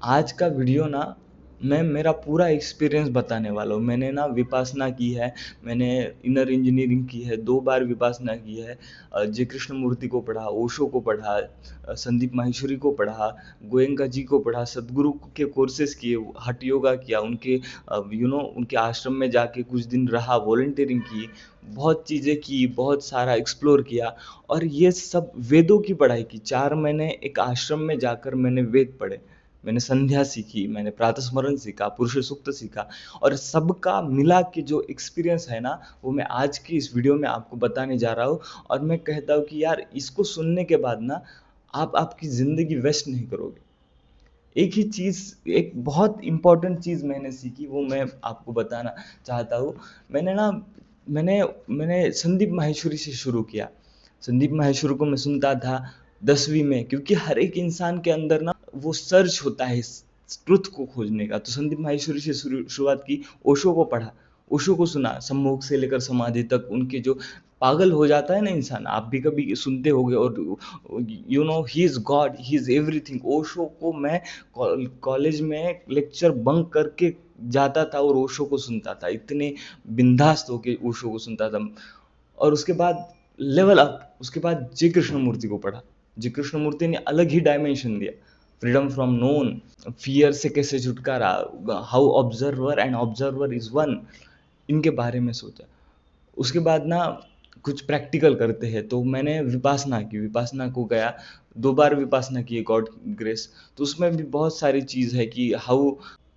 आज का वीडियो ना मैं मेरा पूरा एक्सपीरियंस बताने वाला हूँ। मैंने ना विपासना की है, मैंने इनर इंजीनियरिंग की है, 2 बार विपासना की है। जे कृष्णमूर्ति को पढ़ा, ओशो को पढ़ा, संदीप माहेश्वरी को पढ़ा, गोयंका जी को पढ़ा, सद्गुरु के कोर्सेज़ किए, हठ योगा किया, उनके उनके आश्रम में जाके कुछ दिन रहा, वॉलंटियरिंग की, बहुत चीज़ें की, बहुत सारा एक्सप्लोर किया और ये सब वेदों की पढ़ाई की। 4 महीने एक आश्रम में जाकर मैंने वेद पढ़े। मैंने संध्या सीखी, मैंने प्रातःस्मरण सीखा, पुरुष सूक्त सीखा और सबका मिला के जो एक्सपीरियंस है ना, वो मैं आज की इस वीडियो में आपको बताने जा रहा हूँ और मैं कहता हूँ कि यार इसको सुनने के बाद ना आप आपकी ज़िंदगी वेस्ट नहीं करोगे। एक ही चीज़, एक बहुत इम्पोर्टेंट चीज़ मैंने सीखी, वो मैं आपको बताना चाहता हूँ। मैंने ना मैंने मैंने संदीप माहेश्वरी से शुरू किया। संदीप माहेश्वरी को मैं सुनता था 10वीं में, क्योंकि हर एक इंसान के अंदर ना वो सर्च होता है इस ट्रुथ को खोजने का। तो संदीप माहेश्वरी से शुरुआत की, ओशो को पढ़ा, ओशो को सुना, सम्मोग से लेकर समाधि तक उनके जो पागल हो जाता है ना इंसान, आप भी कभी सुनते होंगे और he is God, he is everything. Osho को मैं कॉलेज में लेक्चर बंक करके जाता था और ओशो को सुनता था, इतने बिंदास होके ओशो को सुनता था। और उसके बाद लेवल अप, उसके बाद जी कृष्णमूर्ति को पढ़ा। जी कृष्णमूर्ति ने अलग ही डायमेंशन दिया, फ्रीडम फ्रॉम नोन, फियर से कैसे छुटकारा, how observer and observer is one, इनके बारे में सोचा। उसके बाद ना कुछ प्रैक्टिकल करते हैं, तो मैंने विपासना की, विपासना को गया, 2 बार विपासना की, गॉड ग्रेस। तो उसमें भी बहुत सारी चीज़ है कि हाउ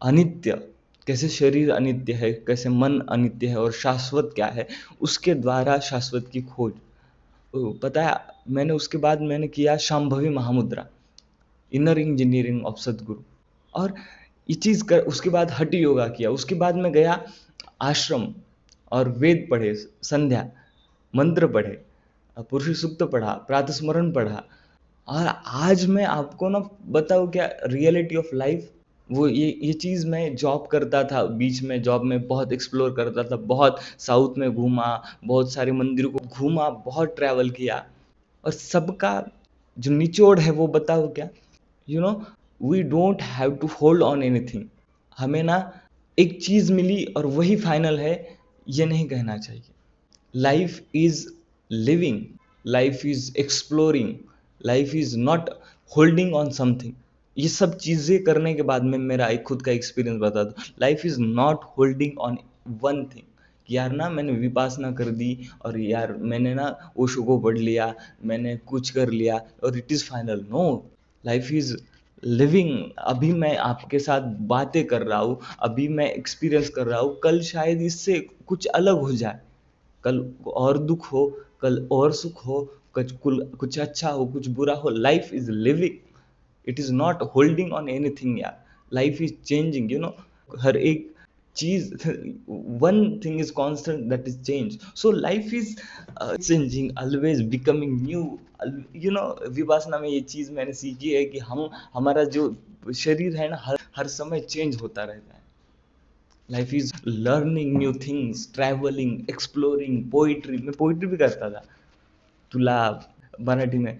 अनित्य, कैसे शरीर अनित्य है, कैसे मन अनित्य है और शाश्वत क्या है, उसके द्वारा शाश्वत की खोज। पता है, मैंने उसके बाद मैंने किया Shambhavi Mahamudra, inner engineering of Sadhguru. और ये चीज़ कर उसके बाद हठ योगा किया। उसके बाद मैं गया आश्रम और वेद पढ़े, संध्या, मंत्र पढ़े, पुरुष सूक्त पढ़ा, प्रातः स्मरण पढ़ा। और आज मैं आपको ना बताऊँ क्या रियलिटी ऑफ लाइफ, वो ये चीज़ मैं जॉब करता था, बीच में जॉब में बहुत एक्सप्लोर करता था, बहुत साउथ में घूमा, बहुत सारे मंदिरों को घूमा, बहुत ट्रैवल किया और सबका जो निचोड़ है वो बताओ क्या, you know we don't have to hold on anything. हमें ना एक चीज़ मिली और वही फाइनल है, ये नहीं कहना चाहिए। Life is living, life is exploring, life is not holding on something. ये सब चीज़ें करने के बाद में मेरा एक खुद का एक्सपीरियंस बता दूँ, life is not holding on one thing कि यार ना मैंने विपासना कर दी और यार मैंने ना ओशो को पढ़ लिया, मैंने कुछ कर लिया और it is final. No, life is living. अभी मैं आपके साथ बातें कर रहा हूँ, अभी मैं एक्सपीरियंस कर रहा हूँ, कल शायद इससे कुछ अलग हो जाए, कल और दुख हो, कल और सुख हो, कुछ अच्छा हो, कुछ बुरा हो। Life is living, it is not holding on anything यार। लाइफ इज चेंजिंग, हर एक चीज, one thing is constant, that is change. So life is changing, always becoming new. Vipassana में ये चीज मैंने सीखी है कि हम हमारा जो शरीर है ना, हर समय चेंज होता रहता है। Life is learning new things, travelling, exploring, poetry, मैं पोइट्री भी करता था। तुला मराठी में,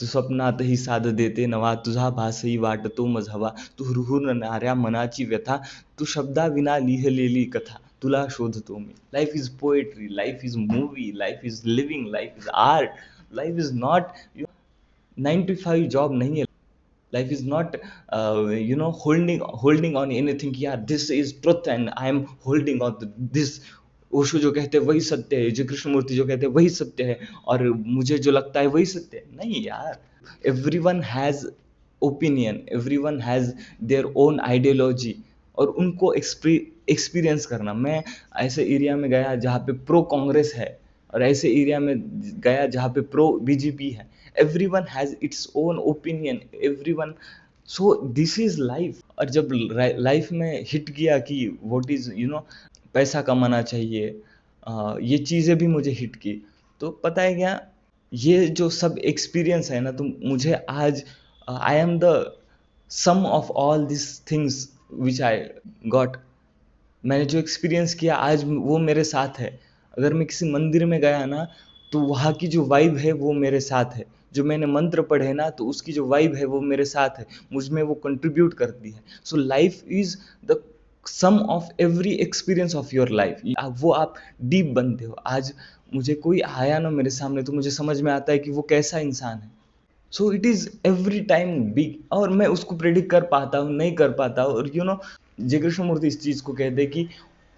तू स्वप्नातही साध देते नवा, तुझा भासही वाटतो मज हवा, तू हुरहुरणाऱ्या मनाची व्यथा, तू शब्दाविना लिहिलेली कथा, तुला शोधतो मी। Life is poetry, life is movie, life is living, life is art. Life is not 9 to 5 job नहीं है। Life is not holding on anything कि यार this is truth and I am holding on this. Osho जो कहते हैं वही सत्य है, जो कृष्णमूर्ति जो कहते हैं वही सत्य है और मुझे जो लगता है वही सत्य है, नहीं यार। Everyone has opinion, everyone has their own ideology और उनको एक्सपीरियंस करना। मैं ऐसे एरिया में गया जहाँ पे प्रो कांग्रेस है और ऐसे एरिया में गया जहाँ पे प्रो बीजेपी है। Everyone has its own opinion, everyone. So this is life. और जब लाइफ में हिट किया कि व्हाट इज पैसा कमाना चाहिए, ये चीज़ें भी मुझे हिट की। तो पता है क्या, ये जो सब एक्सपीरियंस है ना, तो मुझे आज I am the sum of all this things which I got. मैंने जो एक्सपीरियंस किया आज वो मेरे साथ है। अगर मैं किसी मंदिर में गया ना, तो वहाँ की जो वाइब है वो मेरे साथ है। जो मैंने मंत्र पढ़े ना, तो उसकी जो वाइब है वो मेरे साथ है, मुझ में वो कंट्रीब्यूट करती है। So life is the sum of every experience of your life. वो आप डीप बनते हो। आज मुझे कोई आया ना मेरे सामने, तो मुझे समझ में आता है कि वो कैसा इंसान है। So it is every time big, और मैं उसको प्रेडिक्ट कर पाता हूँ, नहीं कर पाता हूँ। और जय कृष्णमूर्ति इस चीज को कहते हैं कि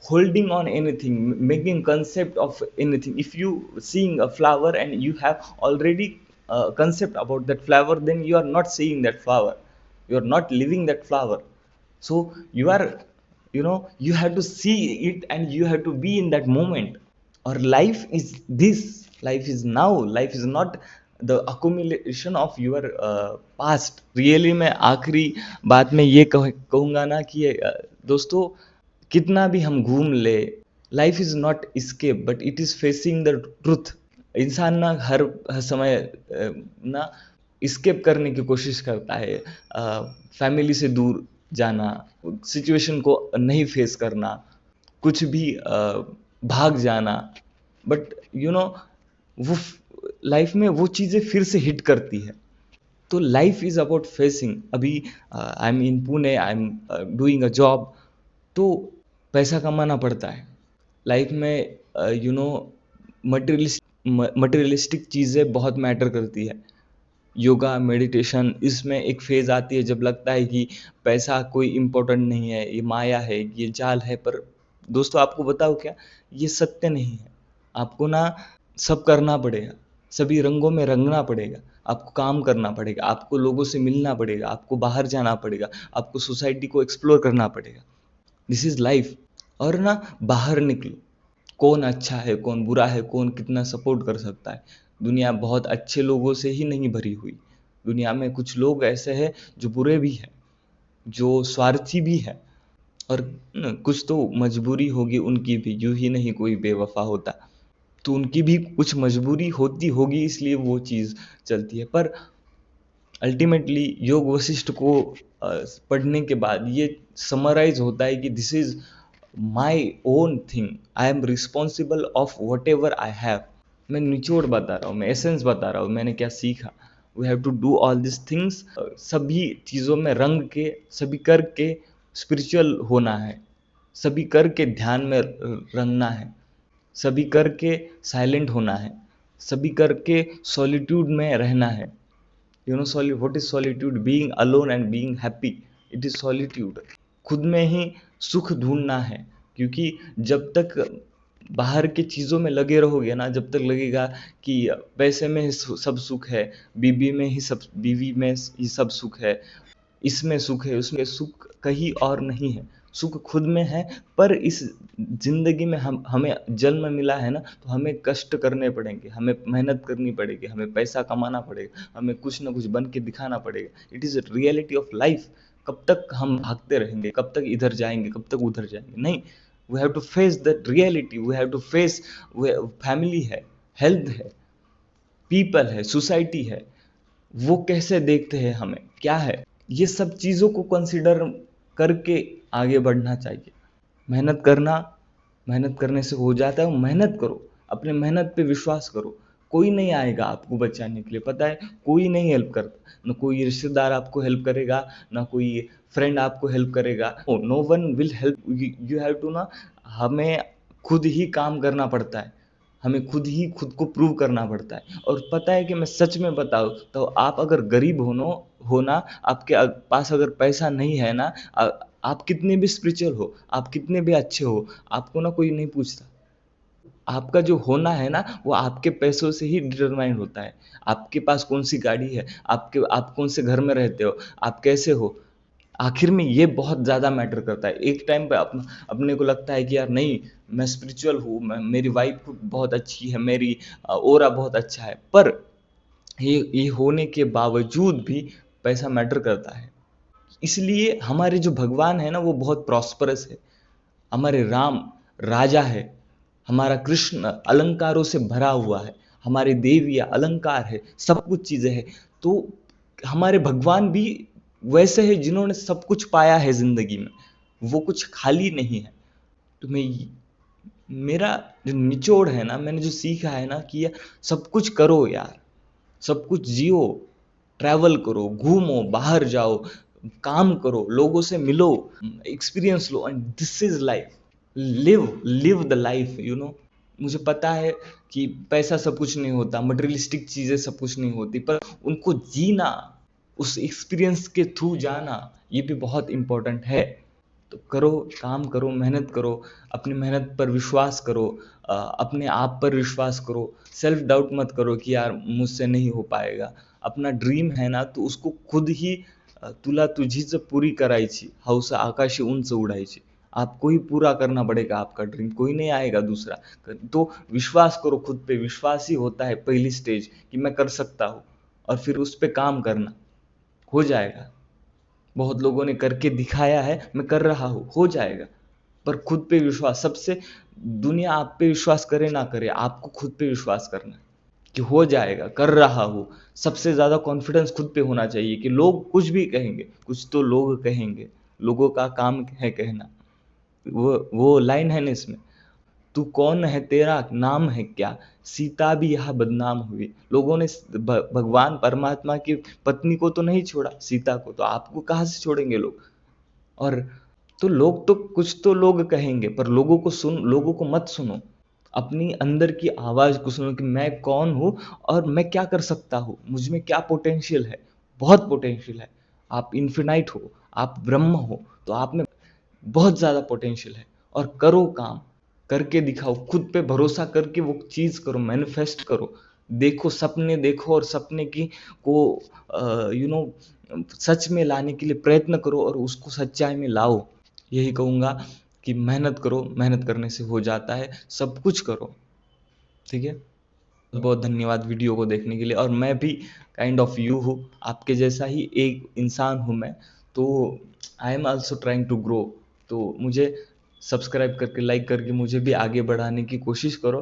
holding on anything, making concept of anything. If you seeing a flower and you have already a concept about that flower, then you are not seeing that flower, you are not living that flower. So you are, you have to see it and you have to be in that moment. Or life is this, life is now, life is not the accumulation of your past. Really मैं आखिरी बात में ये कहूँगा ना कि दोस्तों, कितना भी हम घूम ले, life is not escape but it is facing the truth. इंसान ना हर समय ना escape करने की कोशिश करता है, फैमिली से दूर जाना, सिचुएशन को नहीं फेस करना, कुछ भी भाग जाना। बट वो लाइफ में वो चीज़ें फिर से हिट करती है। तो लाइफ इज अबाउट फेसिंग। अभी I am in Pune, I am doing a job, तो पैसा कमाना पड़ता है। लाइफ में मटेरियलिस्टिक चीज़ें बहुत मैटर करती है। योगा, मेडिटेशन, इसमें एक फेज़ आती है जब लगता है कि पैसा कोई इम्पोर्टेंट नहीं है, ये माया है, ये जाल है। पर दोस्तों, आपको बताओ क्या, ये सत्य नहीं है। आपको ना सब करना पड़ेगा, सभी रंगों में रंगना पड़ेगा, आपको काम करना पड़ेगा, आपको लोगों से मिलना पड़ेगा, आपको बाहर जाना पड़ेगा, आपको सोसाइटी को एक्सप्लोर करना पड़ेगा। This is life. और ना बाहर निकलो, कौन अच्छा है, कौन बुरा है, कौन कितना सपोर्ट कर सकता है। दुनिया बहुत अच्छे लोगों से ही नहीं भरी हुई। दुनिया में कुछ लोग ऐसे हैं जो बुरे भी हैं, जो स्वार्थी भी है, और कुछ तो मजबूरी होगी उनकी भी, यूं ही नहीं कोई बेवफा होता। तो उनकी भी कुछ मजबूरी होती होगी, इसलिए वो चीज़ चलती है। पर अल्टीमेटली योग वशिष्ठ को पढ़ने के बाद ये समराइज होता है कि this is my own thing, I am responsible of what ever I have. मैं निचोड़ बता रहा हूँ, मैं एसेंस बता रहा हूँ, मैंने क्या सीखा। We have to do all this things. सभी चीज़ों में रंग के, सभी करके स्पिरिचुअल होना है, सभी करके ध्यान में रंगना है, सभी करके साइलेंट होना है, सभी करके सॉलिट्यूड में रहना है। what is solitude? Being alone and being happy, it is solitude. खुद में ही सुख ढूंढना है, क्योंकि जब तक बाहर की चीज़ों में लगे रहोगे ना, जब तक लगेगा कि पैसे में ही सब सुख है, बीवी में ही सब सुख है, इसमें सुख है, उसमें सुख कहीं और नहीं है, सुख खुद में है। पर इस जिंदगी में हमें जन्म मिला है ना, तो हमें कष्ट करने पड़ेंगे, हमें मेहनत करनी पड़ेगी, हमें पैसा कमाना पड़ेगा, हमें कुछ ना कुछ बन के दिखाना पड़ेगा। It is reality of life. कब तक हम भागते रहेंगे, कब तक इधर जाएंगे, कब तक उधर जाएंगे? नहीं, we have to face that reality. We have to face, family है, हेल्थ है, पीपल है, सोसाइटी है, वो कैसे देखते हैं हमें, क्या है, ये सब चीज़ों को कंसिडर करके आगे बढ़ना चाहिए। मेहनत करना, मेहनत करने से हो जाता है। मेहनत करो, अपने मेहनत पे विश्वास करो। कोई नहीं आएगा आपको बचाने के लिए, पता है, कोई नहीं हेल्प करता। न कोई रिश्तेदार आपको हेल्प करेगा, न कोई फ्रेंड आपको हेल्प करेगा। No one will help you. Have to ना, हमें खुद ही काम करना पड़ता है, हमें खुद ही खुद को प्रूव करना पड़ता है। और पता है कि मैं सच में बताऊँ तो, आप अगर गरीब होना, आपके पास अगर पैसा नहीं है ना, आप कितने भी स्पिरिचुअल हो, आप कितने भी अच्छे हो, आपको ना कोई नहीं पूछता। आपका जो होना है ना, वो आपके पैसों से ही डिटरमाइन होता है। आपके पास कौन सी गाड़ी है, आप कौन से घर में रहते हो, आप कैसे हो, आखिर में ये बहुत ज़्यादा मैटर करता है। एक टाइम पे अपने को लगता है कि यार नहीं, मैं स्पिरिचुअल हूँ, मेरी वाइफ बहुत अच्छी है, मेरी ओरा बहुत अच्छा है, पर ये होने के बावजूद भी पैसा मैटर करता है। इसलिए हमारे जो भगवान है ना, वो बहुत प्रॉस्परस है। हमारे राम राजा है, हमारा कृष्ण अलंकारों से भरा हुआ है, हमारी देवियाँ अलंकार है, सब कुछ चीज़ें हैं। तो हमारे भगवान भी वैसे हैं जिन्होंने सब कुछ पाया है जिंदगी में, वो कुछ खाली नहीं है। तो मेरा जो निचोड़ है ना, मैंने जो सीखा है ना कि यार सब कुछ करो यार, सब कुछ जियो, ट्रैवल करो, घूमो, बाहर जाओ, काम करो, लोगों से मिलो, experience low, and this is life. Live the life, मुझे पता है कि पैसा सब कुछ नहीं होता, मटेरियलिस्टिक चीजें सब कुछ नहीं होती, पर उनको जीना, उस एक्सपीरियंस के थ्रू जाना, ये भी बहुत इंपॉर्टेंट है। तो करो, काम करो, मेहनत करो, अपनी मेहनत पर विश्वास करो, अपने आप पर विश्वास करो, सेल्फ डाउट मत करो कि यार मुझसे नहीं हो पाएगा। अपना ड्रीम है ना, तो उसको खुद ही तुला तुझीच पुरी करायची, हौस आकाशी उंच उडायची। आपको ही पूरा करना पड़ेगा आपका ड्रीम, कोई नहीं आएगा दूसरा। तो विश्वास करो खुद पे, विश्वास ही होता है पहली स्टेज कि मैं कर सकता हूँ, और फिर उस पे काम करना, हो जाएगा। बहुत लोगों ने करके दिखाया है, मैं कर रहा हूँ, हो जाएगा। पर खुद पे विश्वास सबसे, दुनिया आप पे विश्वास करे ना करे, आपको खुद पे विश्वास करना है कि हो जाएगा, कर रहा हूँ। सबसे ज़्यादा कॉन्फिडेंस खुद पे होना चाहिए कि लोग कुछ भी कहेंगे, कुछ तो लोग कहेंगे, लोगों का काम है कहना। वो लाइन है ना इसमें, तू कौन है, तेरा नाम है क्या, सीता भी यहाँ बदनाम हुई। लोगों ने भगवान परमात्मा की पत्नी को तो नहीं छोड़ा, सीता को, तो आपको कहाँ से छोड़ेंगे लोग। और तो लोग तो कुछ तो लोग कहेंगे, पर लोगों को मत सुनो। अपनी अंदर की आवाज को सुनो कि मैं कौन हूँ और मैं क्या कर सकता हूँ, मुझ में क्या पोटेंशियल है। बहुत पोटेंशियल है। आप इन्फिनाइट हो, आप ब्रह्म हो, तो आप में बहुत ज्यादा पोटेंशियल है। और करो काम, करके दिखाओ, खुद पे भरोसा करके वो चीज करो, मैनिफेस्ट करो। देखो, सपने देखो, और सपने की को यू नो सच में लाने के लिए प्रयत्न करो, और उसको सच्चाई में लाओ। यही कहूंगा कि मेहनत करो, मेहनत करने से हो जाता है, सब कुछ करो। ठीक है, बहुत बहुत धन्यवाद वीडियो को देखने के लिए। और मैं भी काइंड ऑफ यू हूँ, आपके जैसा ही एक इंसान हूँ मैं। तो I am also trying to grow. तो मुझे सब्सक्राइब करके, लाइक करके मुझे भी आगे बढ़ाने की कोशिश करो।